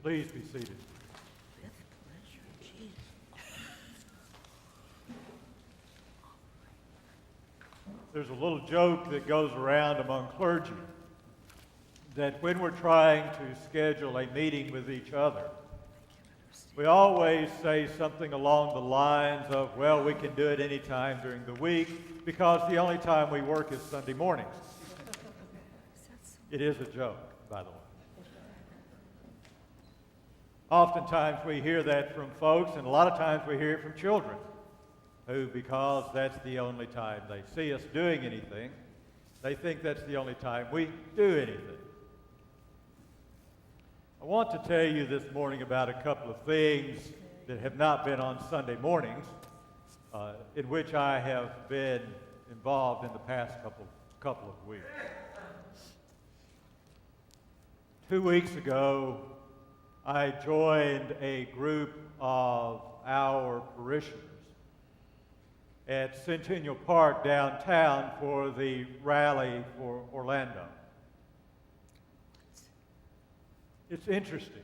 Please be seated. With pleasure, Jesus. There's a little joke that goes around among clergy that when we're trying to schedule a meeting with each other, we always say something along the lines of, well, we can do it any time during the week because the only time we work is Sunday mornings. It is a joke, by the way. Oftentimes we hear that from folks, and a lot of times we hear it from children who, because that's the only time they see us doing anything, they think that's the only time we do anything. I want to tell you this morning about a couple of things that have not been on Sunday mornings, in which I have been involved in the past couple of weeks. 2 weeks ago, I joined a group of our parishioners at Centennial Park downtown for the rally for Orlando. It's interesting.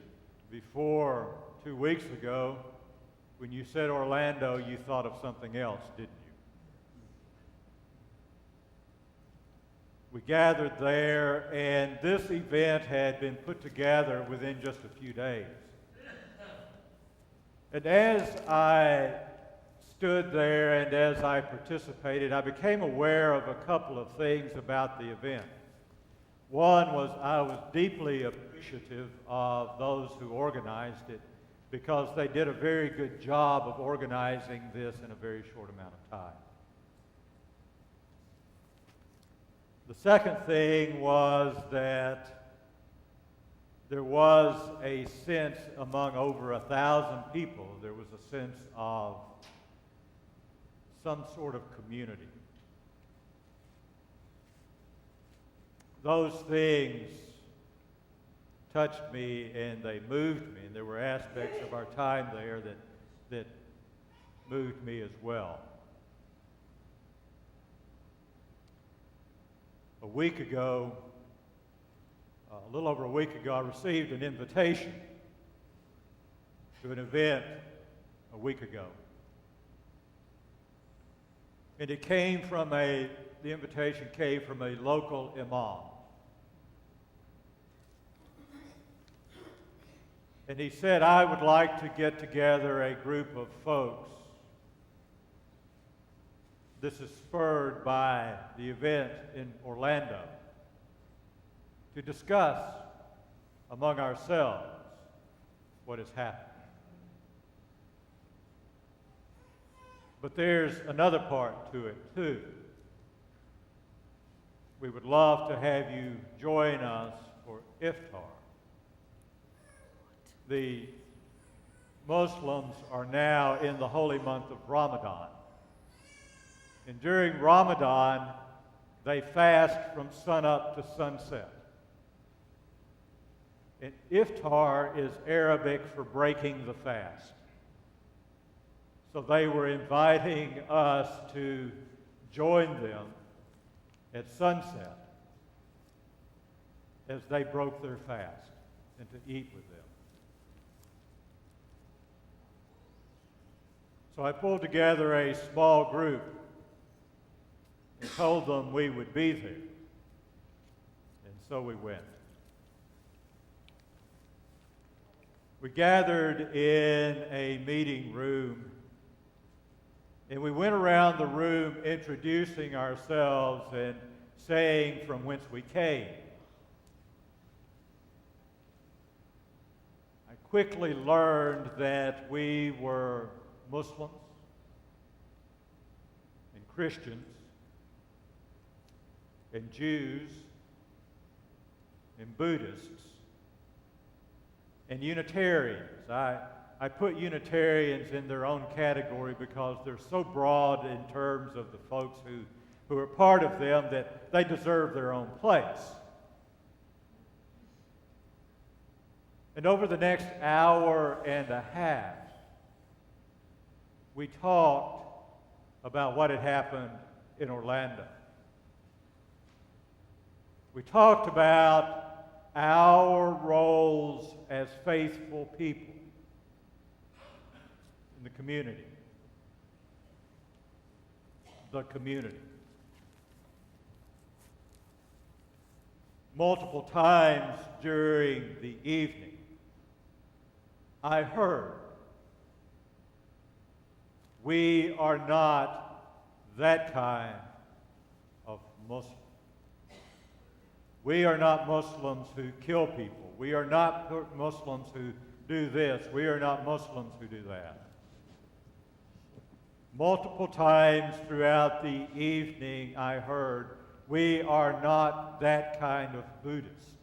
Before 2 weeks ago, when you said Orlando, you thought of something else, didn't you? We gathered there, and this event had been put together within just a few days. And as I stood there and as I participated, I became aware of a couple of things about the event. One was I was deeply appreciative of those who organized it because they did a very good job of organizing this in a very short amount of time. The second thing was that there was a sense among over 1,000 people, there was a sense of some sort of community. Those things touched me and they moved me, and there were aspects of our time there that moved me as well. A little over a week ago, I received an invitation to an event a week ago. And the invitation came from a local imam. And he said, I would like to get together a group of folks. This is spurred by the event in Orlando, to discuss among ourselves what has happened. But there's another part to it, too. We would love to have you join us for iftar. The Muslims are now in the holy month of Ramadan. And during Ramadan, they fast from sunup to sunset. And iftar is Arabic for breaking the fast. So they were inviting us to join them at sunset as they broke their fast and to eat with them. So I pulled together a small group and told them we would be there. And so we went. We gathered in a meeting room, and we went around the room introducing ourselves and saying from whence we came. I quickly learned that we were Muslims and Christians and Jews and Buddhists and Unitarians. I put Unitarians in their own category because they're so broad in terms of the folks who are part of them that they deserve their own place. And over the next hour and a half, we talked about what had happened in Orlando. We talked about our roles as faithful people in the community. The community. Multiple times during the evening, I heard, we are not that kind of Muslim. We are not Muslims who kill people. We are not Muslims who do this. We are not Muslims who do that. Multiple times throughout the evening, I heard, we are not that kind of Buddhist.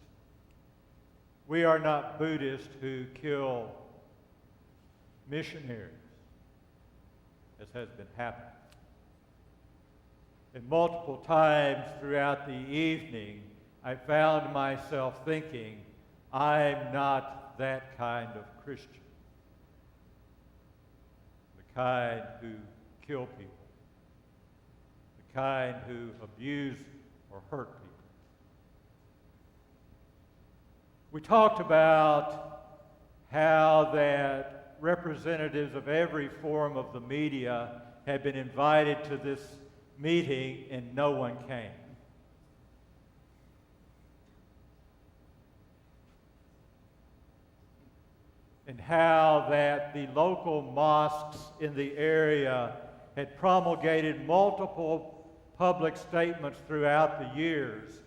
We are not Buddhists who kill missionaries, as has been happening. And multiple times throughout the evening, I found myself thinking, I'm not that kind of Christian. The kind who kill people. The kind who abuse or hurt people. We talked about how that representatives of every form of the media had been invited to this meeting and no one came. And how that the local mosques in the area had promulgated multiple public statements throughout the years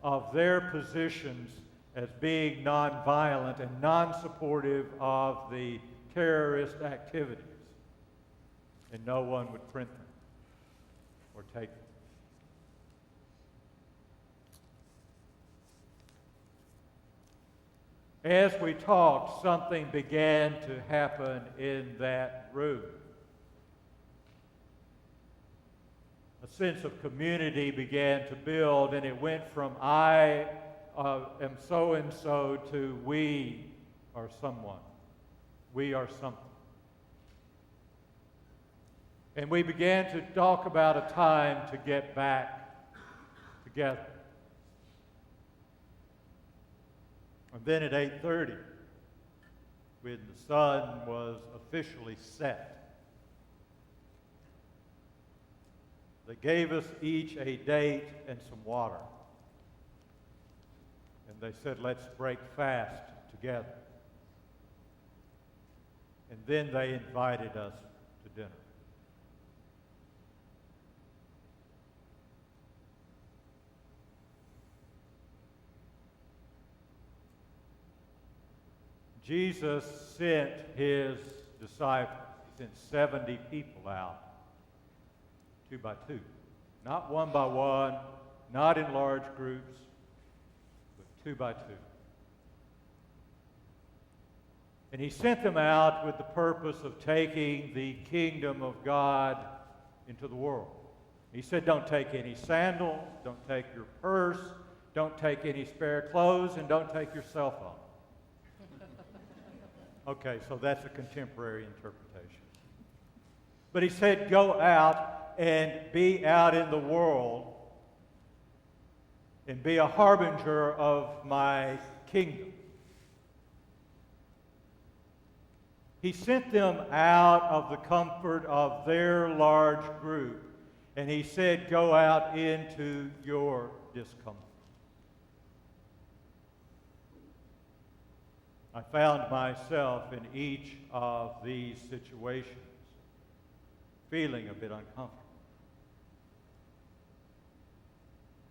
of their positions as being nonviolent and non-supportive of the terrorist activities. And no one would print them or take them. As we talked, something began to happen in that room. A sense of community began to build, and it went from I am so-and-so to we are someone. We are something. And we began to talk about a time to get back together. And then at 8:30, when the sun was officially set, they gave us each a date and some water. And they said, let's break fast together. And then they invited us to dinner. Jesus sent his disciples. He sent 70 people out, 2 by 2. Not 1 by 1, not in large groups, but 2 by 2. And he sent them out with the purpose of taking the kingdom of God into the world. He said, don't take any sandals, don't take your purse, don't take any spare clothes, and don't take your cell phone. Okay, so that's a contemporary interpretation. But he said, go out and be out in the world and be a harbinger of my kingdom. He sent them out of the comfort of their large group, and he said, go out into your discomfort. I found myself in each of these situations feeling a bit uncomfortable.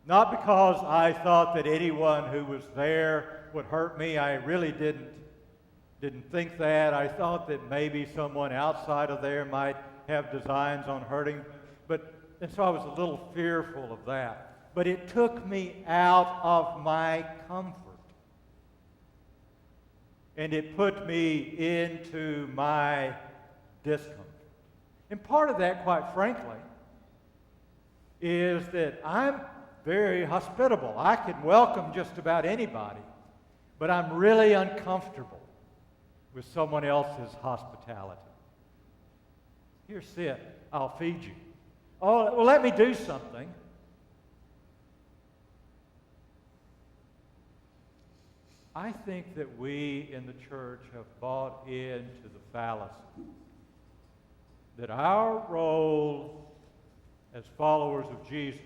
Not because I thought that anyone who was there would hurt me. I really didn't think that. I thought that maybe someone outside of there might have designs on hurting. And so I was a little fearful of that. But it took me out of my comfort. And it put me into my discomfort. And part of that, quite frankly, is that I'm very hospitable. I can welcome just about anybody, but I'm really uncomfortable with someone else's hospitality. Here, sit. I'll feed you. Oh, well, let me do something. I think that we in the church have bought into the fallacy that our role as followers of Jesus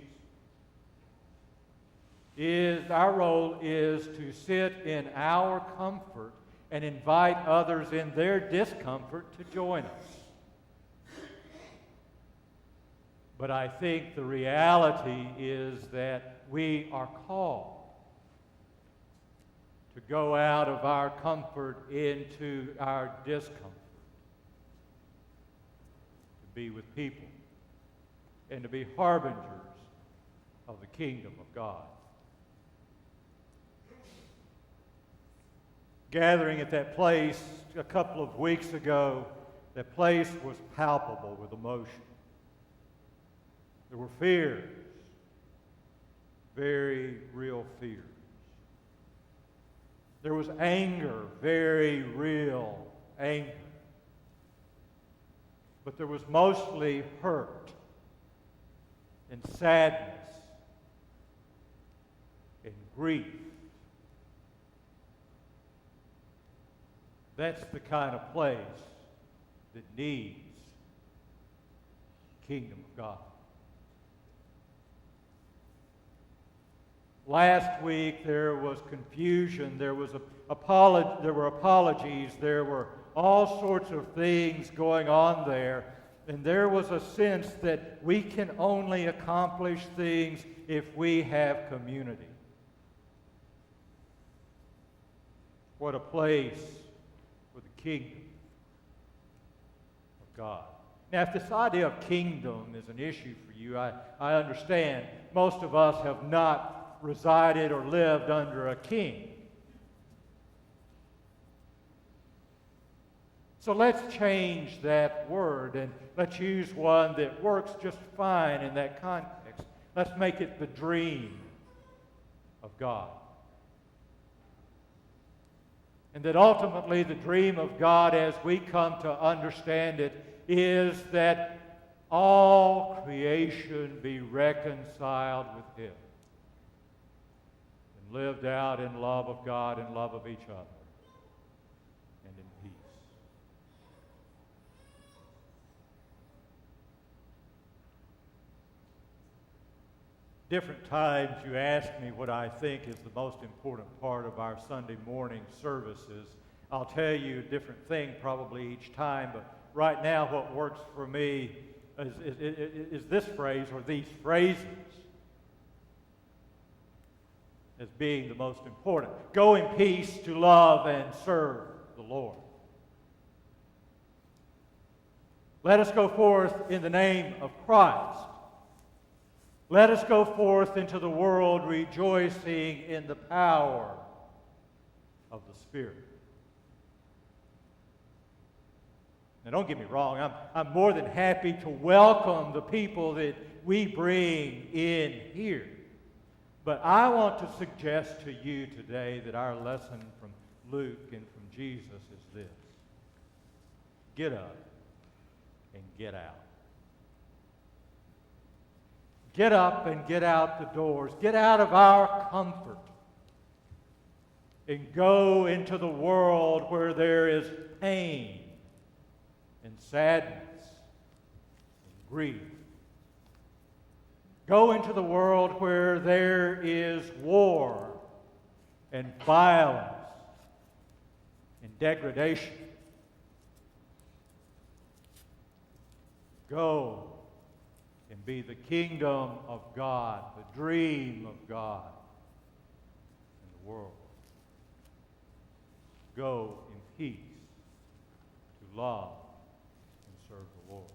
is to sit in our comfort and invite others in their discomfort to join us. But I think the reality is that we are called to go out of our comfort into our discomfort, to be with people, and to be harbingers of the kingdom of God. Gathering at that place a couple of weeks ago, that place was palpable with emotion. There were fears, very real fears. There was anger, very real anger. But there was mostly hurt and sadness and grief. That's the kind of place that needs the kingdom of God. Last week there was confusion, there were apologies, there were all sorts of things going on there, and there was a sense that we can only accomplish things if we have community. What a place for the kingdom of God. Now, if this idea of kingdom is an issue for you, I understand most of us have not resided or lived under a king. So let's change that word and let's use one that works just fine in that context. Let's make it the dream of God. And that ultimately the dream of God as we come to understand it is that all creation be reconciled with Him and lived out in love of God and love of each other and in peace. Different times you ask me what I think is the most important part of our Sunday morning services. I'll tell you a different thing probably each time, but right now what works for me is this phrase or these phrases as being the most important. Go in peace to love and serve the Lord. Let us go forth in the name of Christ. Let us go forth into the world rejoicing in the power of the Spirit. Now, don't get me wrong. I'm more than happy to welcome the people that we bring in here. But I want to suggest to you today that our lesson from Luke and from Jesus is this. Get up and get out. Get up and get out the doors. Get out of our comfort and go into the world where there is pain and sadness and grief. Go into the world where there is war and violence and degradation. Go and be the kingdom of God, the dream of God in the world. Go in peace to love and serve the Lord.